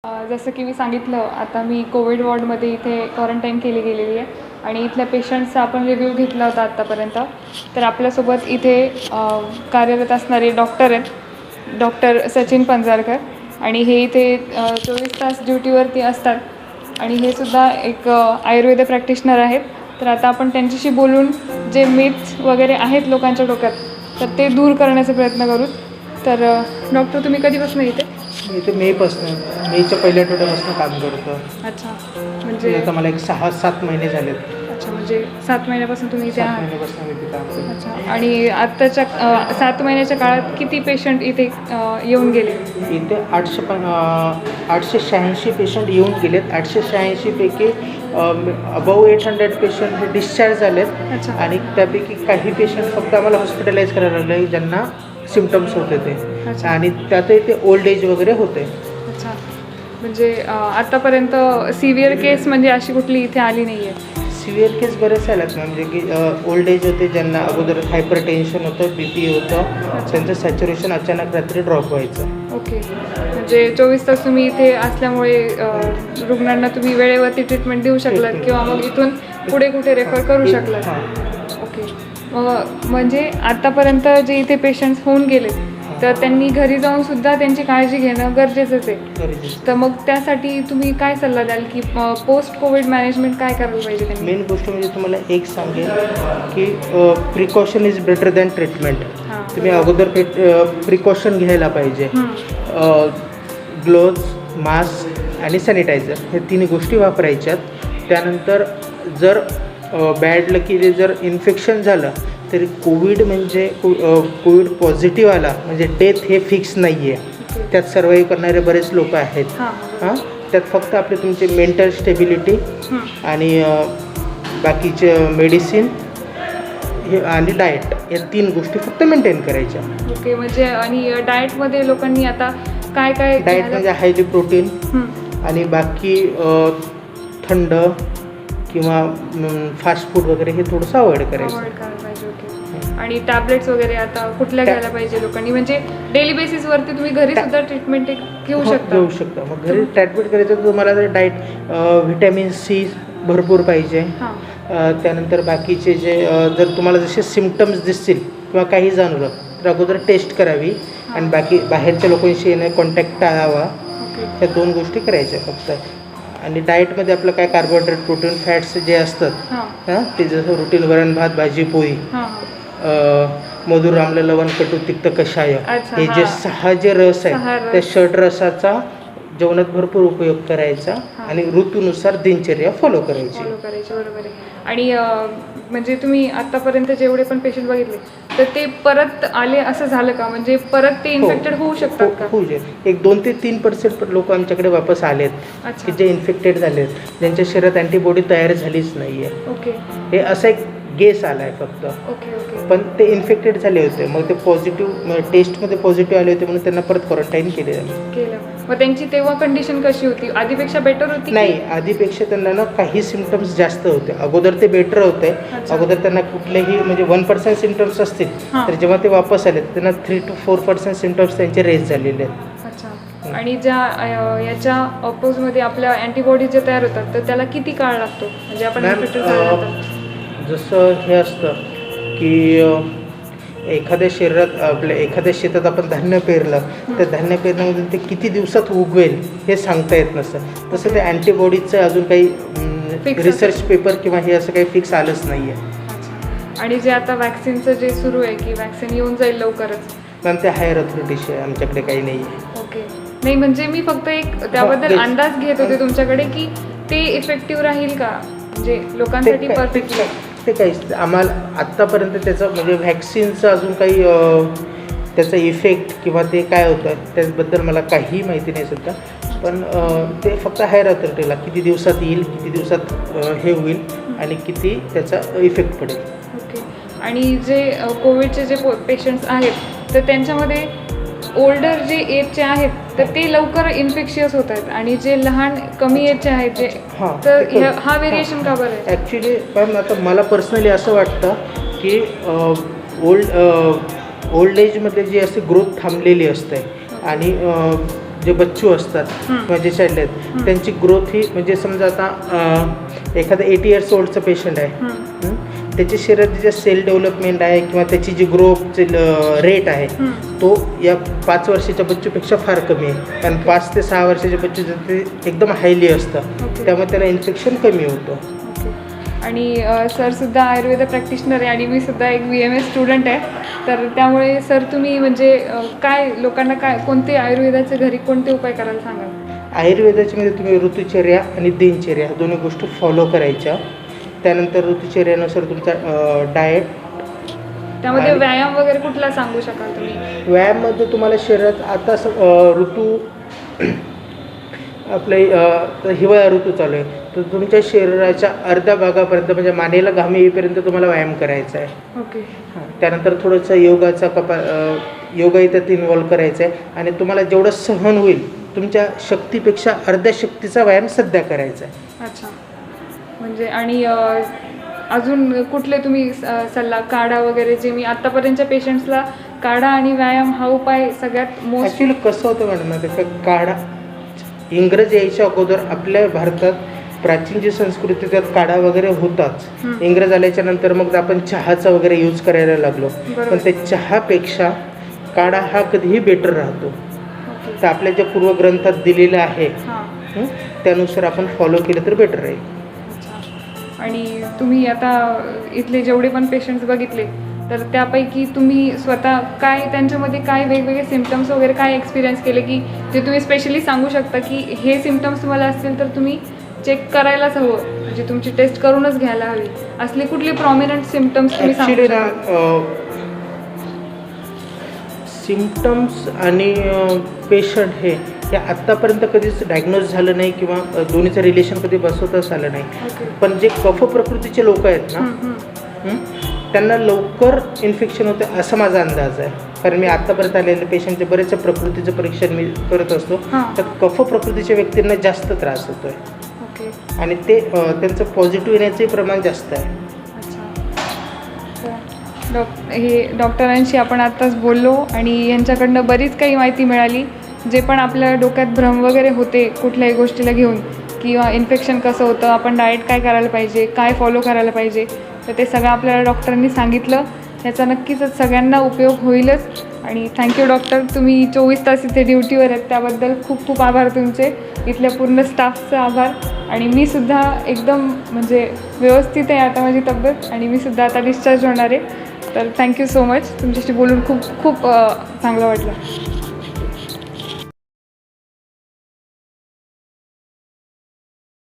जसं की मी सांगितलं, आता मी कोविड वॉर्डमध्ये इथे क्वारंटाईन केली गेलेली आहे आणि इथल्या पेशंट्सचा आपण रिव्ह्यू घेतला होता आत्तापर्यंत. तर आपल्यासोबत इथे कार्यरत असणारे डॉक्टर आहेत, डॉक्टर सचिन पंजारकर, आणि हे इथे 24 तास ड्युटीवरती असतात आणि हे सुद्धा एक आयुर्वेद प्रॅक्टिशनर आहेत. तर आता आपण त्यांच्याशी बोलून जे मिथ्स वगैरे आहेत लोकांच्या डोक्यात, तर ते दूर करण्याचा प्रयत्न करू. तर डॉक्टर, तुम्ही कधीपासून इथे? इथे मेच्या पहिल्या आठवड्यापासून काम करतो. अच्छा, म्हणजे आता मला एक 6-7 महिने झालेत. अच्छा, म्हणजे 7 महिन्यापासून तुम्ही इथे 7 आहात. महिन्यापासून मी इथे काम करतो. अच्छा, आणि आत्ताच्या 7 महिन्याच्या काळात किती पेशंट इथे येऊन गेले? इथे 886 पेशंट येऊन गेलेत. 886 पैकी अबाव 800 पेशंट हे डिस्चार्ज झालेत. अच्छा. आणि त्यापैकी काही पेशंट फक्त आम्हाला हॉस्पिटलाइज करायला लागले ज्यांना सिम्पटम्स होते ते. अच्छा. आणि त्यातही ते ओल्ड एज वगैरे होते. अच्छा, म्हणजे आत्तापर्यंत सिव्हिअर केस म्हणजे अशी कुठली इथे आली नाही आहे? सिव्हिअर केस बरेच आल्यात ना, म्हणजे की ओल्ड एज होते ज्यांना अगोदर हायपर टेन्शन होतं, BP होतं, त्यांचं सॅच्युरेशन अचानक रात्री ड्रॉप व्हायचं. ओके, म्हणजे 24 तास तुम्ही इथे असल्यामुळे रुग्णांना तुम्ही वेळेवरती ट्रीटमेंट देऊ शकलात किंवा मग इथून पुढे कुठे रेफर करू शकलात. ओके, म्हणजे आत्तापर्यंत जे इथे पेशंट्स होऊन गेले तर त्यांनी घरी जाऊन सुद्धा त्यांची काळजी घेणं गरजेचंच आहे. तर मग त्यासाठी तुम्ही काय सल्ला द्याल की पोस्ट कोविड मॅनेजमेंट काय करायला पाहिजे त्यांनी? मेन गोष्ट म्हणजे तुम्हाला एक सांगेन की precaution is better than treatment. तुम्ही अगोदर प्रिकॉशन घ्यायला पाहिजे. ग्लोव्ज, मास्क आणि सॅनिटायझर हे 3 गोष्टी वापरायच्यात. त्यानंतर जर बॅड लकीली जर इन्फेक्शन झालं तरी कोविड म्हणजे कोविड पॉझिटिव्ह आला म्हणजे डेथ हे फिक्स नाही आहे. त्यात सर्वाईव्ह करणारे बरेच लोक आहेत. त्यात फक्त आपले तुमचे मेंटल स्टेबिलिटी आणि बाकीचे मेडिसिन हे आणि डाएट या 3 गोष्टी फक्त मेंटेन करायच्या. ओके, म्हणजे आणि डाएटमध्ये लोकांनी आता काय काय? डाएट म्हणजे हायली प्रोटीन आणि बाकी थंड किंवा फास्ट फूड वगैरे हे थोडंसं अवॉइड करायचं. आणि टॅबलेट्स वगैरे आता कुठल्या घ्यायला पाहिजे लोकांनी? म्हणजे डेली बेसिसवरती तुम्ही घरी सुद्धा ट्रीटमेंट घेऊ शकता. मग घरी ट्रीटमेंट करायचं तर तुम्हाला जर डाएट व्हिटॅमिन C भरपूर पाहिजे. त्यानंतर बाकीचे जे जर तुम्हाला जसे सिम्पटम्स दिसतील किंवा काही जाणवलं तर अगोदर टेस्ट करावी आणि बाकी बाहेरच्या लोकांशी येणं कॉन्टॅक्ट टाळावा. ह्या 2 गोष्टी करायच्या फक्त. आणि डाएटमध्ये आपलं काय कार्बोहायड्रेट, प्रोटीन, फॅट्स जे असतात ते जसं रुटीन वरण, भात, भाजी, पोळी, मधुर, आम्ल, लवण, कटू, तिक्त, कषाय हे जे 6 जे रस आहेत त्या षड्रसाचा जेवणात भरपूर उपयोग करायचा आणि ऋतूनुसार दिनचर्या फॉलो करायची. बरोबर आहे. आणि म्हणजे तुम्ही आतापर्यंत जेवढे पण पेशंट बघितले तर ते परत आले असं झालं का? म्हणजे परत ते इन्फेक्टेड होऊ शकतात का? होऊ शकते. एक 2 ते 3% लोक आमच्याकडे वापस आलेत की जे इन्फेक्टेड झालेत, ज्यांच्या शरीरात अँटीबॉडी तयार झालीच नाही आहे. ओके, हे असं एक गेस आला आहे फक्त. ओके, पण ते इन्फेक्टेड झाले होते. मग ते पॉझिटिव्ह टेस्टमध्ये पॉझिटिव्ह आले होते म्हणून त्यांना परत क्वारंटाईन केलं. मग त्यांची तेव्हा कंडिशन कशी होती? आधीपेक्षा बेटर होती? नाही, आधीपेक्षा त्यांना ना काही सिम्पटम्स जास्त होते. अगोदर ते बेटर होते. अगोदर त्यांना कुठलेही म्हणजे 1% सिम्पटम्स असतील तर जेव्हा ते वापस आले त्यांना 3 to 4% सिम्पटम्स त्यांचे रेज झालेले आहेत. अच्छा, आणि ज्या याच्या अपोजमध्ये आपल्या अँटीबॉडीज जे तयार होतात तर त्याला किती काळ लागतो? म्हणजे आपण जसं हे असतं की एखाद्या शरीरात आपल्या एखाद्या शेतात आपण धान्य पेरलं तर धान्य पेरण्यामधून ते किती दिवसात उगवेल हे सांगता येत नसतं. तसं ते अँटीबॉडीजचं अजून काही रिसर्च पेपर किंवा हे असं काही फिक्स आलंच नाही आहे. आणि जे आता वॅक्सिनचं जे सुरू आहे की वॅक्सिन येऊन जाईल लवकरच, पण ते हायर ऑथॉरिटीशी आहे, आमच्याकडे काही नाही आहे. ओके, नाही म्हणजे मी फक्त एक त्याबद्दल अंदाज घेत होते तुमच्याकडे की ते इफेक्टिव्ह राहील का, म्हणजे लोकांसाठी परफेक्ट? ते काहीच आम्हाला आत्तापर्यंत त्याचं म्हणजे व्हॅक्सिनचं अजून काही त्याचा इफेक्ट किंवा ते काय होतं त्याबद्दल मला काही माहिती नाही सध्या. पण ते फक्त हायर अथॉरिटीला किती दिवसात येईल, किती दिवसात हे होईल आणि किती त्याचा इफेक्ट पडेल. ओके, आणि जे कोविडचे जे पेशंट्स आहेत तर त्यांच्यामध्ये ओल्डर जे एजचे आहेत तर ते लवकर इन्फेक्शियस होत आहेत आणि जे लहान कमी एजचे आहेत जे तर हा व्हेरिएशन का बरं आहे? ॲक्च्युली पण आता मला पर्सनली असं वाटतं की ओल्ड एजमध्ये जी अशी ग्रोथ थांबलेली असते आणि जे बच्चू असतात किंवा जे चाइल्ड आहेत त्यांची ग्रोथ ही म्हणजे समजा आता एखादा 80 इयर्स ओल्डचं पेशंट आहे, त्याची शरीराची जे सेल डेव्हलपमेंट आहे किंवा त्याची जी ग्रोथचे रेट आहे तो या 5 वर्षाच्या बच्चूपेक्षा फार कमी आहे. कारण 5 ते 6 वर्षाच्या बच्चू ते एकदम हायली असतं, त्यामुळे त्याला इन्फेक्शन कमी होतं. आणि सरसुद्धा आयुर्वेद प्रॅक्टिशनर आहे आणि मी सुद्धा एक VMS स्टुडंट आहे. तर त्यामुळे सर तुम्ही म्हणजे काय लोकांना काय कोणते आयुर्वेदाचे घरी कोणते उपाय करायला सांगाल? आयुर्वेदाच्यामध्ये तुम्ही ऋतुचर्या आणि दिनचर्या ह्या दोन्ही गोष्टी फॉलो करायच्या. त्यानंतर ऋतुचर्यानुसार तुमचा डाएट, त्यामध्ये व्यायाम वगैरे कुठला सांगू शकाल तुम्ही? व्यायाममध्ये तुम्हाला शरीरात आता ऋतू आपले हिवाळा ऋतू चालू आहे, तर तुमच्या शरीराच्या अर्ध्या भागापर्यंत म्हणजे मानेला घामी येईपर्यंत तुम्हाला व्यायाम करायचा आहे. ओके. त्यानंतर थोडंसं योगाचा योगा त्यात इन्वॉल्व करायचा आहे आणि तुम्हाला जेवढं सहन होईल तुमच्या शक्तीपेक्षा अर्ध्या शक्तीचा व्यायाम सध्या करायचा आहे. अच्छा. म्हणजे आणि अजून कुठले तुम्ही सल्ला काढा वगैरे जे मी आत्तापर्यंतच्या पेशंट्सला काढा आणि व्यायाम हा उपाय सगळ्यात मोस्ट. ॲक्च्युली कसं होतं मॅडम माहिती का, काढा इंग्रज यायच्या अगोदर आपल्या भारतात प्राचीन जी संस्कृती त्यात काढा वगैरे होताच. इंग्रज आल्याच्या नंतर मग आपण चहाचा वगैरे यूज करायला लागलो, पण ते चहापेक्षा काढा हा कधीही बेटर राहतो. तर आपल्या ज्या पूर्वग्रंथात दिलेलं आहे त्यानुसार आपण फॉलो केलं तर बेटर राहील. आणि तुम्ही आता इथले जेवढे पण पेशंट्स बघितले तर त्यापैकी तुम्ही स्वतः काय त्यांच्यामध्ये काय वेगवेगळे सिम्पटम्स वगैरे काय एक्सपिरियन्स केले की जे तुम्ही स्पेशली सांगू शकता की हे सिम्पटम्स तुम्हाला असतील तर तुम्ही चेक करायलाच हवं, म्हणजे तुमची टेस्ट करूनच घ्यायला हवी, असले कुठले प्रॉमिनंट सिम्पटम्स तुम्ही सांगू शकता? सिम्पटम्स आणि पेशंट हे आत्तापर्यंत कधीच डायग्नोज झालं नाही किंवा दोन्हीचं रिलेशन कधी बसवताच आलं नाही. पण जे कफ प्रकृतीचे लोक आहेत ना त्यांना लवकर इन्फेक्शन होतं असं माझा अंदाज आहे. कारण मी आत्तापर्यंत आलेले पेशंटचे बरेचसे प्रकृतीचं परीक्षण मी करत असतो, तर कफ प्रकृतीच्या व्यक्तींना जास्त त्रास होतो आहे आणि ते त्यांचं पॉझिटिव्ह येण्याचंही प्रमाण जास्त आहे. हे डॉक्टरांशी आपण आत्ताच बोललो आणि यांच्याकडनं बरीच काही माहिती मिळाली. जे पण आपल्या डोक्यात भ्रम वगैरे होते कुठल्याही गोष्टीला घेऊन किंवा इन्फेक्शन कसं होतं, आपण डाएट काय करायला पाहिजे, काय फॉलो करायला पाहिजे, तर ते सगळं आपल्याला डॉक्टरांनी सांगितलं. याचा नक्कीच सगळ्यांना उपयोग होईलच. आणि थँक्यू डॉक्टर, तुम्ही 24 तास इथे ड्युटीवर आहेत त्याबद्दल खूप खूप आभार तुमचे, इथल्या पूर्ण स्टाफचा आभार. आणि मी सुद्धा एकदम म्हणजे व्यवस्थित आहे आता माझी तब्येत आणि मी सुद्धा आता डिस्चार्ज होणार आहे. तर थँक्यू सो मच, तुमच्याशी बोलून खूप खूप चांगलं वाटलं.